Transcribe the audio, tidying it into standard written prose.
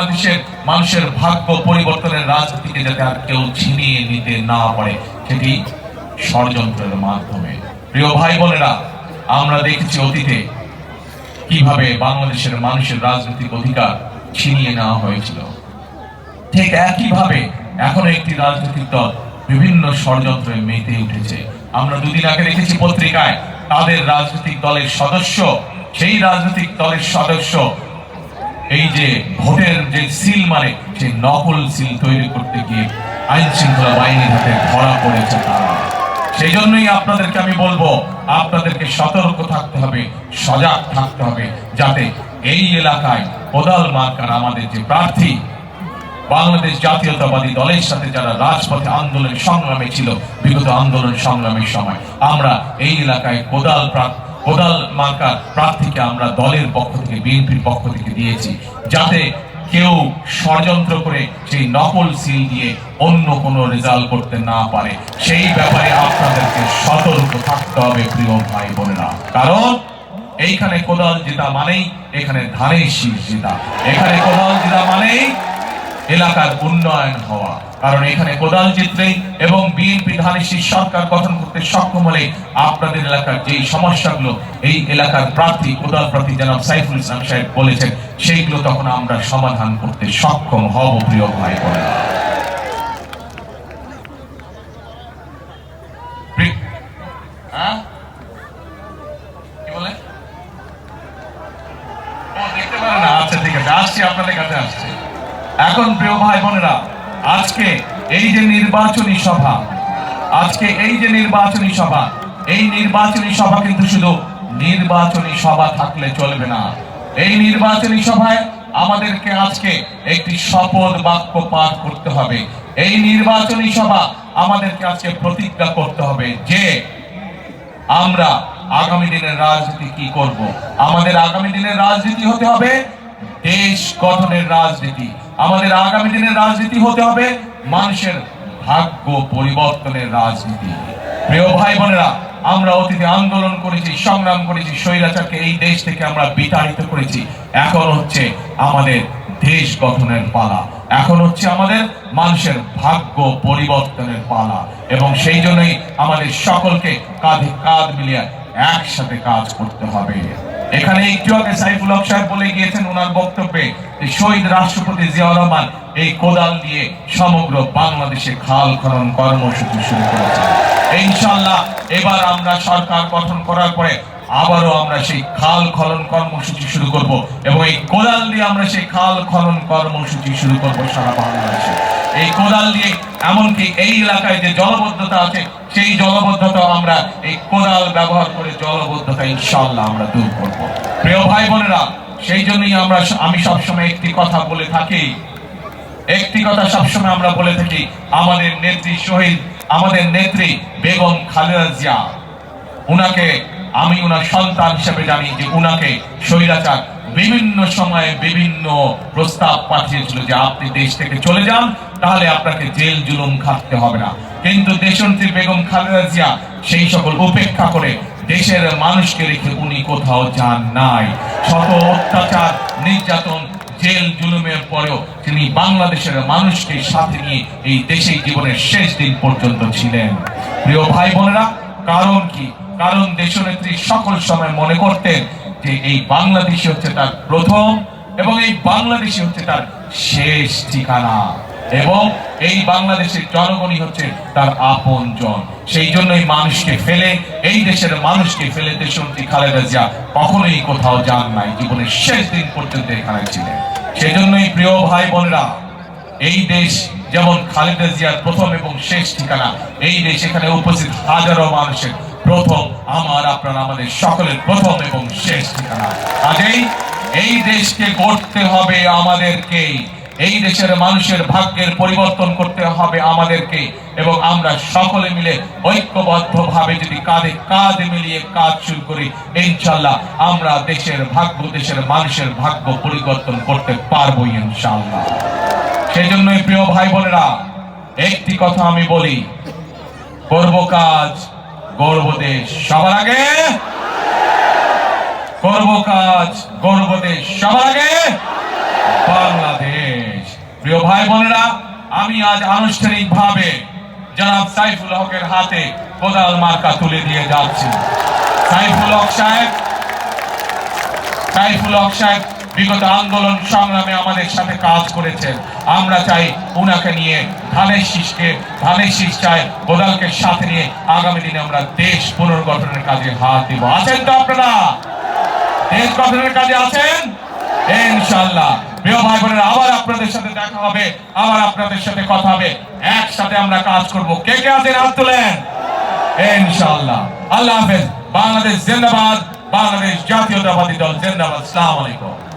বাংলাদেশের মানুষের ভাগ্য পরিবর্তনের রাজনীতিকে যাতে আর কেউ ছিনিয়ে নিতে না পারে, সেটি ষড়যন্ত্রের মাধ্যমে। প্রিয় ভাই বোনেরা, আমরা দেখেছি অতীতে কিভাবে বাংলাদেশের মানুষের রাজনৈতিক অধিকার ছিনিয়ে নেওয়া হয়েছিল। ঠিক একইভাবে এখনো একটি রাজনৈতিক দল বিভিন্ন ষড়যন্ত্রে মেতে উঠেছে। আমরা দুদিন আগে দেখেছি পত্রিকায় তাদের রাজনৈতিক দলের সদস্য, সেই রাজনৈতিক দলের সদস্য এই যে ভোটের যে সিল মানে সেই নকল সিল তৈরি করতে গিয়ে আইন শৃঙ্খলা বাহিনীর হাতে ধরা পড়েছে তারা। সেই জন্যই আপনাদেরকে আমি বলবো, আপনাদেরকে সতর্ক থাকতে হবে, সজাগ থাকতে হবে, যাতে এই এলাকায় কোদাল মার্কার আমাদের যে প্রার্থী বাংলাদেশ জাতীয়তাবাদী দলের সাথে যারা রাজপথে আন্দোলন সংগ্রামে ছিল বিগত আন্দোলন সংগ্রামের সময়, আমরা এই এলাকায় কোদাল মার্কার প্রার্থীকে আমরা দলের পক্ষ থেকে, বিএনপির পক্ষ থেকে দিয়েছি, যাতে কেউ ষড়যন্ত্র করে সেই নকল সিল দিয়ে অন্য কোনো রেজাল্ট করতে না পারে। সেই ব্যাপারে আপনাদেরকে সতর্ক থাকতে হবে প্রিয় ভাই বোনেরা। কারণ এইখানে কোদাল জেতা মানেই এখানে ধানের শীষ জেতা, এখানে কোদাল জেতা মানেই এলাকার উন্নয়ন হওয়া। কারণ এখানে কোদাল জিতলেই এবং বিএনপি ধানের শীষ সরকার গঠন করতে সক্ষম হলে আপনাদের এলাকার যে সমস্যাগুলো এই এলাকার প্রার্থী কোদাল প্রার্থী জনাব সাইফুল ইসলাম সাহেব বলেছেন, সেইগুলো তখন আমরা সমাধান করতে সক্ষম হব প্রিয় ভাই বোনেরা। কি বলে দেখতে পারেন না? আচ্ছা ঠিক আছে, আসছি আপনাদের কাছে আসছি। এখন প্রিয় ভাই বোনেরা, আজকে এই যে নির্বাচনী সভা, এই নির্বাচনী সভা কিন্তু শুধু নির্বাচনী সভা থাকলে চলবে না। এই নির্বাচনী সভায় আমাদেরকে আজকে একটি শপথ বাক্য পাঠ করতে হবে। এই নির্বাচনী সভা আমাদেরকে আজকে প্রতিজ্ঞা করতে হবে যে আমরা আগামী দিনের রাজনীতি কি করব। আমাদের আগামী দিনের রাজনীতি হতে হবে দেশ গঠনের রাজনীতি। আমাদের আগামী দিনের রাজনীতি হতে হবে মানুষের ভাগ্য পরিবর্তনের রাজনীতি। প্রিয় ভাই বোনেরা, আমরা অতীতে আন্দোলন করেছি, সংগ্রাম করেছি, স্বৈরাচারকে এই দেশ থেকে আমরা বিতাড়িত করেছি। এখন হচ্ছে আমাদের দেশ গঠনের পালা, এখন হচ্ছে আমাদের মানুষের ভাগ্য পরিবর্তনের পালা। এবং সেই জন্যই আমাদের সকলকে কাঁধে কাঁধ মিলিয়ে একসাথে কাজ করতে হবে। এখানে একটু আগে সাইফুল হক সাহেব বলে গিয়েছেন ওনার বক্তব্যে, শহীদ রাষ্ট্রপতি জিয়াউর রহমান এই কোদাল দিয়ে সমগ্র বাংলাদেশে খাল খনন কর্মসূচি শুরু করেছেন। ইনশাআল্লাহ এবার আমরা সরকার গঠন করার পরে আবারও আমরা সেই খাল খনন কর্মসূচি শুরু করব এবং এই কোদাল দিয়ে আমরা সেই খাল খনন কর্মসূচি শুরু করব সারা বাংলাদেশে। এই কোদাল দিয়ে এমনকি এই এলাকায় যে জলবদ্ধতা আছে সেই জলবদ্ধতা আমরা এই কোদাল ব্যবহার করে জলবদ্ধতা ইনশাআল্লাহ আমরা দূর করব। প্রিয় ভাই বোনেরা, সেই জন্যই আমি সবসময় একটি কথা বলে থাকি, আমাদের নেত্রী শহীদ, আমাদের নেত্রী বেগম খালেদা জিয়া, উনাকে আমি উনার সন্তান হিসেবে জানি যে উনাকে স্বৈরাচার বিভিন্ন সময়ে বিভিন্ন প্রস্তাব পাঠিয়েছিল যে আপনি দেশ থেকে চলে যান, তাহলে আপনাকে জেল জুলুম খাটতে হবে না। কিন্তু দেশনেত্রী বেগম খালেদা জিয়া সেই সকল উপেক্ষা করে দেশের মানুষকে রেখে উনি কোথাও যান নাই। শত অত্যাচার, নির্যাতন, জেল জুলুমের পরেও তিনি বাংলাদেশের মানুষকে সাথে নিয়ে এই দেশে জীবনের শেষ দিন পর্যন্ত ছিলেন। প্রিয় ভাই বোনেরা, কারণ কি? কারণ দেশনেত্রী সকল সময় মনে করতেন যে এই বাংলাদেশই হচ্ছে তার প্রথম এবং এই বাংলাদেশই হচ্ছে তার শেষ ঠিকানা এবং এই বাংলাদেশের জনগণই হচ্ছে তার আপনজন। সেই জন্যই মানুষকে ফেলে, এই দেশের মানুষকে ফেলে দেশনেত্রী খালেদা জিয়া কখনোই কোথাও যান নাই, জীবনের শেষ দিন পর্যন্ত এখানে ছিলেন। সেই জন্যই প্রিয় ভাই বোনেরা, এই দেশ যেমন খালেদা জিয়ার প্রথম এবং শেষ ঠিকানা, এই দেশ এখানে উপস্থিত হাজারো মানুষের প্রথম, আমাদের সকলের প্রথম এবং শেষ ঠিকানা। কাজেই এই দেশকে গড়তে হবে আমাদেরকে, এই দেশের মানুষের ভাগ্যের পরিবর্তন করতে হবে আমাদেরকে এবং আমরা সকলে মিলে ঐক্যবদ্ধভাবে যদি কাঁধে কাঁধ মিলিয়ে কাজ শুরু করি, ইনশাআল্লাহ আমরা দেশের ভাগ্য, দেশের মানুষের ভাগ্য পরিবর্তন করতে পারবো ইনশাআল্লাহ। সেই জন্যই প্রিয় ভাই বোনেরা, একটি কথা আমি বলি, করব কাজ, গর্ব দেশ সবার আগে, করব কাজ, গর্ব দেশ সবার আগে, বাংলাদেশ। প্রিয় ভাই বোনেরা, আমি আজ আনুষ্ঠানিকভাবে জনাব সাইফুল হকের হাতে কোদাল মার্কা তুলে দিয়ে যাচ্ছি। সাইফুল হক সাহেব বিগত আন্দোলন সংগ্রামে আমাদের সাথে কাজ করেছেন। আমরা চাই উনাকে নিয়ে ধানের শীষ চাই, কোদালকে সাথে নিয়ে আগামী দিনে আমরা দেশ পুনর্গঠনের কাজে হাত দিব। আছেন তো আপনারা? দেশ গঠনের কাজে আছেন ইনশাআল্লাহ। প্রিয় ভাই বোনেরা, আবার আপনাদের সাথে দেখা হবে, আবার আপনাদের সাথে কথা হবে, একসাথে আমরা কাজ করব। কে কে আছেন হাত তোলেন ইনশাআল্লাহ। আল্লাহ হাফেজ। বাংলাদেশ জিন্দাবাদ, বাংলাদেশ জাতীয়তাবাদী দল জিন্দাবাদ। আসসালামু আলাইকুম।